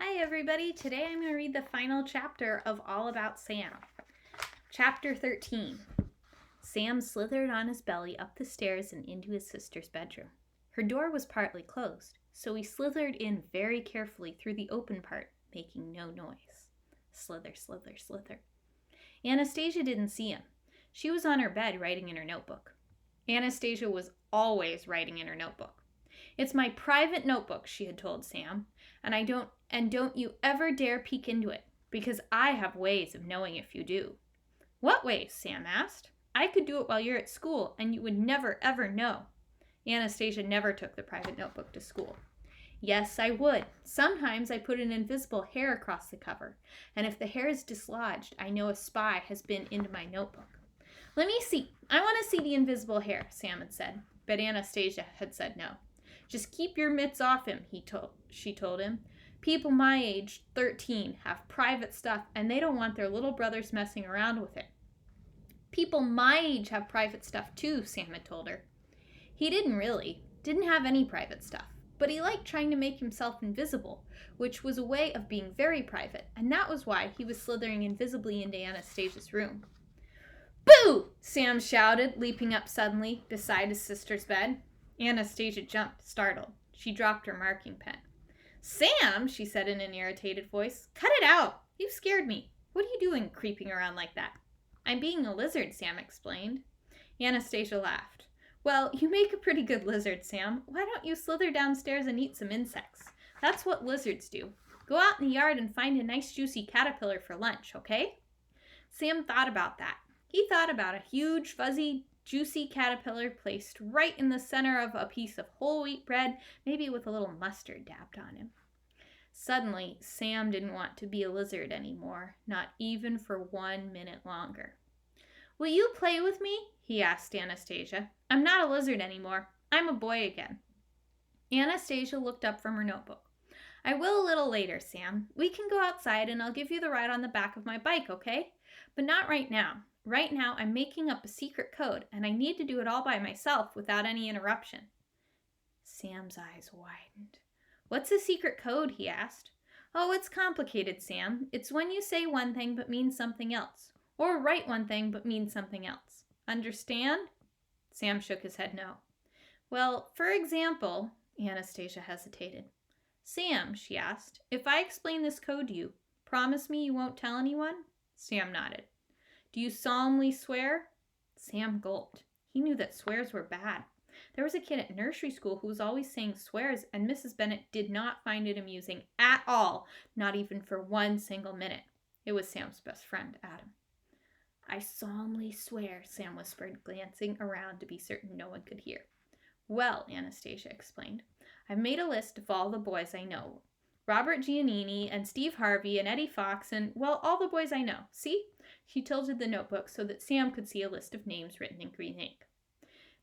Hi everybody, today I'm going to read the final chapter of All About Sam. Chapter 13. Sam slithered on his belly up the stairs and into his sister's bedroom. Her door was partly closed, so he slithered in very carefully through the open part, making no noise. Slither, slither, slither. Anastasia didn't see him. She was on her bed writing in her notebook. Anastasia was always writing in her notebook. "It's my private notebook," she had told Sam, and don't you ever dare peek into it, because I have ways of knowing if you do. "What ways?" Sam asked. "I could do it while you're at school, and you would never ever know." Anastasia never took the private notebook to school. "Yes, I would. Sometimes I put an invisible hair across the cover, and if the hair is dislodged, I know a spy has been into my notebook." "Let me see. I want to see the invisible hair," Sam had said, but Anastasia had said no. "Just keep your mitts off him," she told him. "People my age, 13, have private stuff, and they don't want their little brothers messing around with it." "People my age have private stuff too," Sam had told her. He didn't have any private stuff, but he liked trying to make himself invisible, which was a way of being very private, and that was why he was slithering invisibly into Anastasia's room. "Boo!" Sam shouted, leaping up suddenly beside his sister's bed. Anastasia jumped, startled. She dropped her marking pen. "Sam," she said in an irritated voice, "cut it out. You've scared me. What are you doing creeping around like that?" "I'm being a lizard," Sam explained. Anastasia laughed. "Well, you make a pretty good lizard, Sam. Why don't you slither downstairs and eat some insects? That's what lizards do. Go out in the yard and find a nice juicy caterpillar for lunch, okay?" Sam thought about that. He thought about a huge, fuzzy, juicy caterpillar placed right in the center of a piece of whole wheat bread, maybe with a little mustard dabbed on him. Suddenly, Sam didn't want to be a lizard anymore, not even for 1 minute longer. "Will you play with me?" he asked Anastasia. "I'm not a lizard anymore. I'm a boy again." Anastasia looked up from her notebook. "I will a little later, Sam. We can go outside and I'll give you the ride on the back of my bike, okay? But not right now. Right now, I'm making up a secret code, and I need to do it all by myself without any interruption." Sam's eyes widened. "What's a secret code?" he asked. "Oh, it's complicated, Sam. It's when you say one thing but mean something else, or write one thing but mean something else. Understand?" Sam shook his head no. "Well, for example," Anastasia hesitated. "Sam," she asked, "if I explain this code to you, promise me you won't tell anyone?" Sam nodded. "Do you solemnly swear?" Sam gulped. He knew that swears were bad. There was a kid at nursery school who was always saying swears, and Mrs. Bennet did not find it amusing at all, not even for 1 single minute. It was Sam's best friend, Adam. "I solemnly swear," Sam whispered, glancing around to be certain no one could hear. "Well," Anastasia explained, "I've made a list of all the boys I know. Robert Giannini and Steve Harvey and Eddie Fox and, well, all the boys I know. See?" She tilted the notebook so that Sam could see a list of names written in green ink.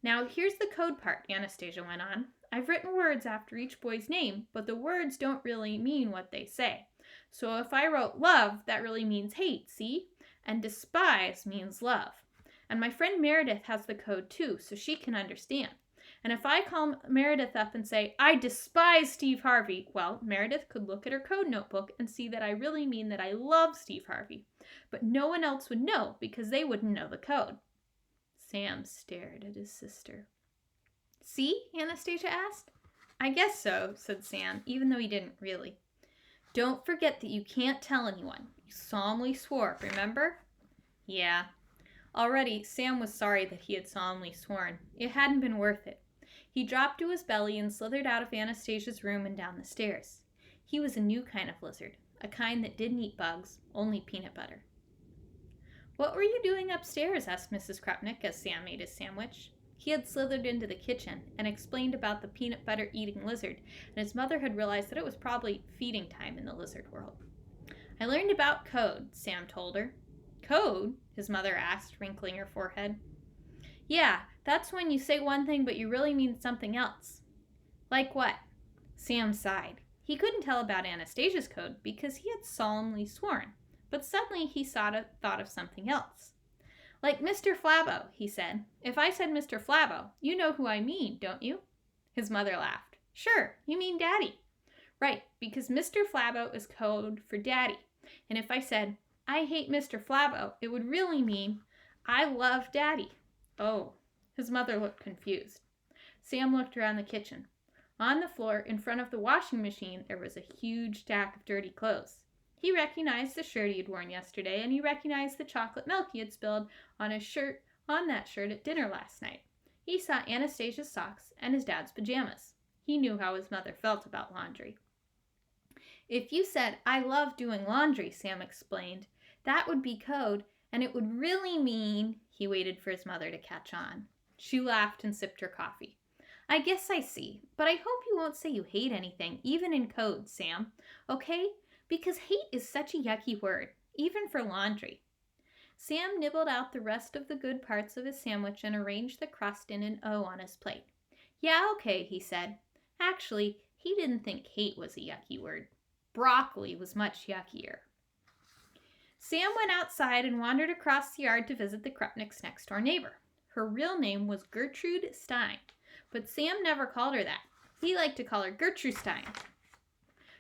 "Now, here's the code part," Anastasia went on. "I've written words after each boy's name, but the words don't really mean what they say. So if I wrote love, that really means hate, see? And despise means love. And my friend Meredith has the code too, so she can understand. And if I call Meredith up and say, 'I despise Steve Harvey,' well, Meredith could look at her code notebook and see that I really mean that I love Steve Harvey. But no one else would know because they wouldn't know the code." Sam stared at his sister. "See?" Anastasia asked. "I guess so," said Sam, even though he didn't really. "Don't forget that you can't tell anyone. You solemnly swore, remember?" "Yeah." Already, Sam was sorry that he had solemnly sworn. It hadn't been worth it. He dropped to his belly and slithered out of Anastasia's room and down the stairs. He was a new kind of lizard, a kind that didn't eat bugs, only peanut butter. "What were you doing upstairs?" asked Mrs. Krupnik as Sam ate his sandwich. He had slithered into the kitchen and explained about the peanut butter eating lizard, and his mother had realized that it was probably feeding time in the lizard world. "I learned about code," Sam told her. "Code?" his mother asked, wrinkling her forehead. "Yeah, that's when you say one thing but you really mean something else." "Like what?" Sam sighed. He couldn't tell about Anastasia's code because he had solemnly sworn, but suddenly he thought of something else. "Like Mr. Flabo," he said. "If I said Mr. Flabo, you know who I mean, don't you?" His mother laughed. "Sure, you mean Daddy." Right, because Mr. Flabo is code for Daddy. And if I said, I hate Mr. Flabo, it would really mean, I love Daddy. Oh, his mother looked confused. Sam looked around the kitchen. On the floor, in front of the washing machine, there was a huge stack of dirty clothes. He recognized the shirt he had worn yesterday, and he recognized the chocolate milk he had spilled on that shirt at dinner last night. He saw Anastasia's socks and his dad's pajamas. He knew how his mother felt about laundry. If you said, I love doing laundry, Sam explained, that would be code, and it would really mean, he waited for his mother to catch on. She laughed and sipped her coffee. I guess I see, but I hope you won't say you hate anything, even in code, Sam, okay? Because hate is such a yucky word, even for laundry. Sam nibbled out the rest of the good parts of his sandwich and arranged the crust in an O on his plate. Yeah, okay, he said. Actually, he didn't think hate was a yucky word. Broccoli was much yuckier. Sam went outside and wandered across the yard to visit the Krupniks' next-door neighbor. Her real name was Gertrude Stein, but Sam never called her that. He liked to call her Gertrude Stein.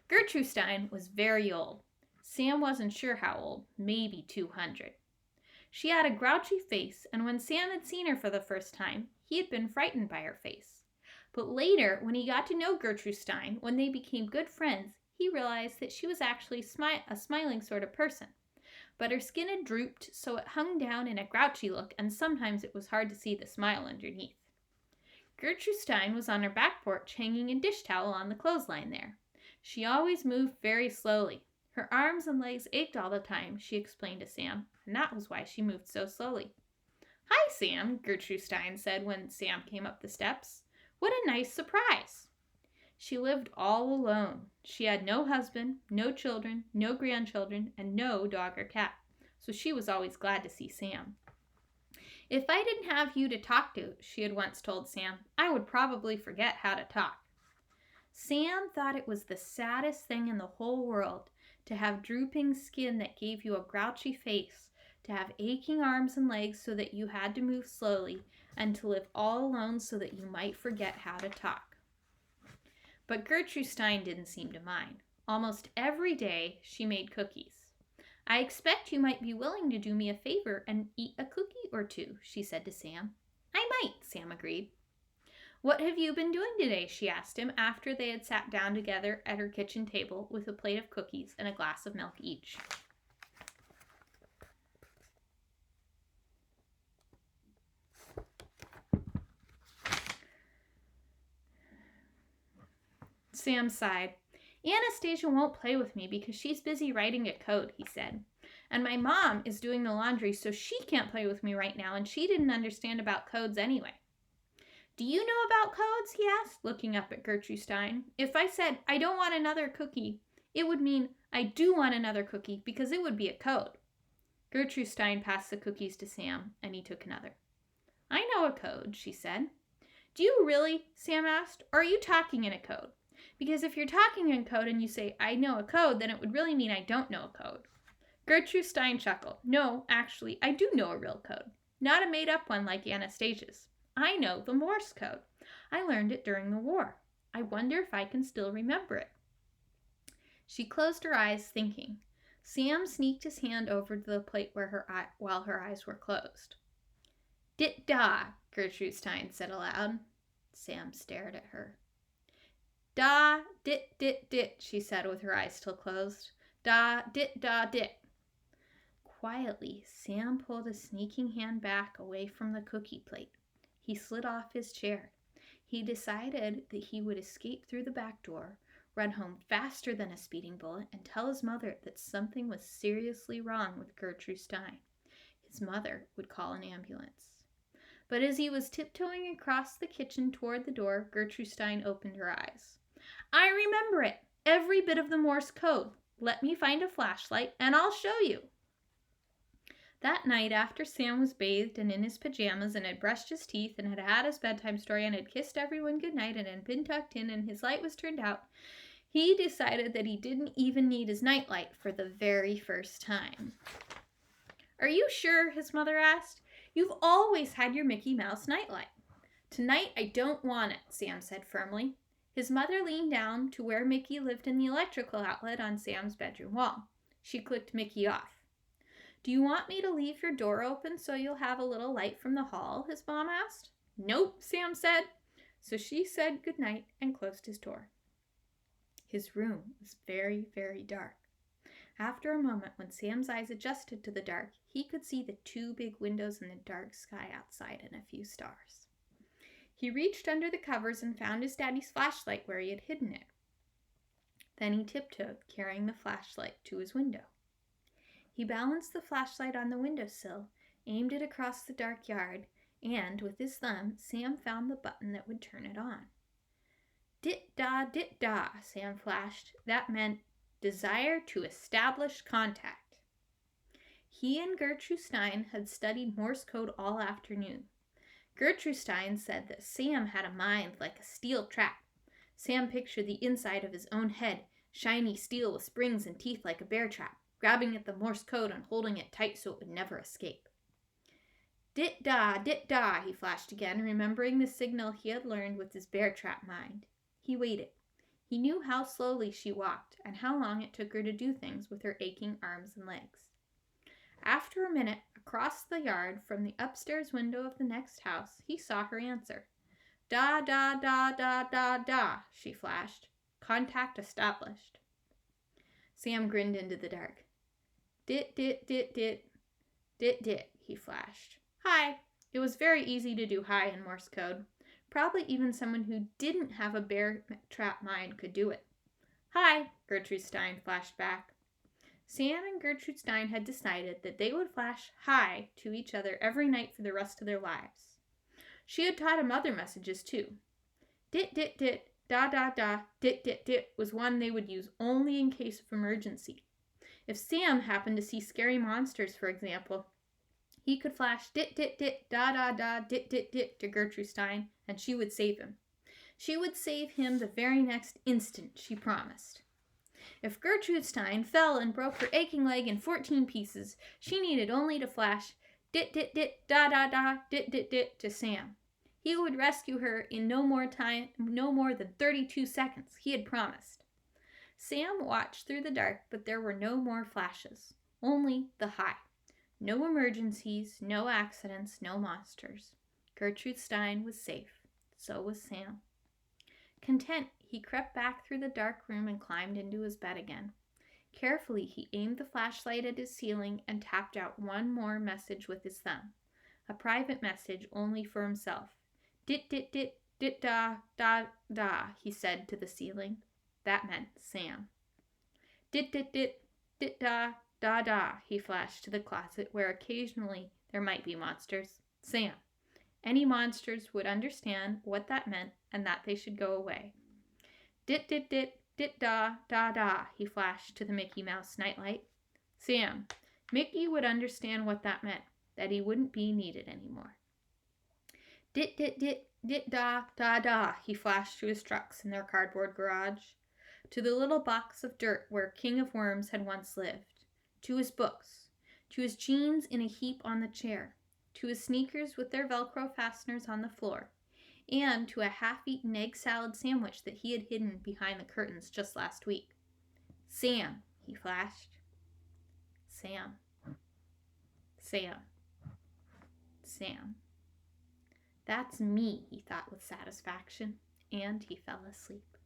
Gertrude Stein was very old. Sam wasn't sure how old, maybe 200. She had a grouchy face, and when Sam had seen her for the first time, he had been frightened by her face. But later, when he got to know Gertrude Stein, when they became good friends, he realized that she was actually a smiling sort of person. But her skin had drooped, so it hung down in a grouchy look, and sometimes it was hard to see the smile underneath. Gertrude Stein was on her back porch hanging a dish towel on the clothesline there. She always moved very slowly. Her arms and legs ached all the time, she explained to Sam, and that was why she moved so slowly. Hi, Sam, Gertrude Stein said when Sam came up the steps. What a nice surprise. She lived all alone. She had no husband, no children, no grandchildren, and no dog or cat, so she was always glad to see Sam. If I didn't have you to talk to, she had once told Sam, I would probably forget how to talk. Sam thought it was the saddest thing in the whole world to have drooping skin that gave you a grouchy face, to have aching arms and legs so that you had to move slowly, and to live all alone so that you might forget how to talk. But Gertrude Stein didn't seem to mind. Almost every day she made cookies. I expect you might be willing to do me a favor and eat a cookie or two, she said to Sam. I might, Sam agreed. What have you been doing today? She asked him after they had sat down together at her kitchen table with a plate of cookies and a glass of milk each. Sam sighed. Anastasia won't play with me because she's busy writing a code, he said. And my mom is doing the laundry, so she can't play with me right now, and she didn't understand about codes anyway. Do you know about codes? He asked, looking up at Gertrude Stein. If I said, I don't want another cookie, it would mean I do want another cookie because it would be a code. Gertrude Stein passed the cookies to Sam, and he took another. I know a code, she said. Do you really? Sam asked. Or are you talking in a code? Because if you're talking in code and you say, I know a code, then it would really mean I don't know a code. Gertrude Stein chuckled. No, actually, I do know a real code. Not a made-up one like Anastasia's. I know the Morse code. I learned it during the war. I wonder if I can still remember it. She closed her eyes, thinking. Sam sneaked his hand over to the plate while her eyes were closed. Dit-da, Gertrude Stein said aloud. Sam stared at her. Da, dit, dit, dit, she said with her eyes still closed. Da, dit, da, dit. Quietly, Sam pulled his sneaking hand back away from the cookie plate. He slid off his chair. He decided that he would escape through the back door, run home faster than a speeding bullet, and tell his mother that something was seriously wrong with Gertrude Stein. His mother would call an ambulance. But as he was tiptoeing across the kitchen toward the door, Gertrude Stein opened her eyes. I remember it, every bit of the Morse code. Let me find a flashlight, and I'll show you. That night, after Sam was bathed and in his pajamas and had brushed his teeth and had had his bedtime story and had kissed everyone goodnight and had been tucked in and his light was turned out, he decided that he didn't even need his nightlight for the very first time. Are you sure? His mother asked. You've always had your Mickey Mouse nightlight. Tonight I don't want it, Sam said firmly. His mother leaned down to where Mickey lived in the electrical outlet on Sam's bedroom wall. She clicked Mickey off. "Do you want me to leave your door open so you'll have a little light from the hall?" his mom asked. "Nope," Sam said. So she said goodnight and closed his door. His room was very, very dark. After a moment, when Sam's eyes adjusted to the dark, he could see the 2 big windows in the dark sky outside and a few stars. He reached under the covers and found his daddy's flashlight where he had hidden it. Then he tiptoed, carrying the flashlight to his window. He balanced the flashlight on the windowsill, aimed it across the dark yard, and, with his thumb, Sam found the button that would turn it on. Dit-da, Sam flashed. That meant desire to establish contact. He and Gertrude Stein had studied Morse code all afternoon. Gertrude Stein said that Sam had a mind like a steel trap. Sam pictured the inside of his own head, shiny steel with springs and teeth like a bear trap, grabbing at the Morse code and holding it tight so it would never escape. Dit-da, he flashed again, remembering the signal he had learned with his bear trap mind. He waited. He knew how slowly she walked and how long it took her to do things with her aching arms and legs. After a minute, across the yard from the upstairs window of the next house, he saw her answer. Da, she flashed. Contact established. Sam grinned into the dark. Dit, he flashed. Hi. It was very easy to do hi in Morse code. Probably even someone who didn't have a bear trap mind could do it. Hi, Gertrude Stein flashed back. Sam and Gertrude Stein had decided that they would flash hi to each other every night for the rest of their lives. She had taught him other messages too. Dit, da, dit was one they would use only in case of emergency. If Sam happened to see scary monsters, for example, he could flash dit, da, dit to Gertrude Stein, and she would save him. She would save him the very next instant, she promised. If Gertrude Stein fell and broke her aching leg in 14 pieces, she needed only to flash dit, da, dit to Sam. He would rescue her in no more than 32 seconds, he had promised. Sam watched through the dark, but there were no more flashes, only the hi. No emergencies, no accidents, no monsters. Gertrude Stein was safe. So was Sam. Content, he crept back through the dark room and climbed into his bed again. Carefully, he aimed the flashlight at his ceiling and tapped out one more message with his thumb. A private message only for himself. Dit, da, he said to the ceiling. That meant Sam. Dit, da, he flashed to the closet where occasionally there might be monsters. Sam. Any monsters would understand what that meant and that they should go away. Dit, da, he flashed to the Mickey Mouse nightlight. Sam. Mickey would understand what that meant, that he wouldn't be needed anymore. Dit, da, he flashed to his trucks in their cardboard garage, to the little box of dirt where King of Worms had once lived, to his books, to his jeans in a heap on the chair, to his sneakers with their Velcro fasteners on the floor, and to a half-eaten egg salad sandwich that he had hidden behind the curtains just last week. Sam, he flashed. Sam. That's me, he thought with satisfaction, and he fell asleep.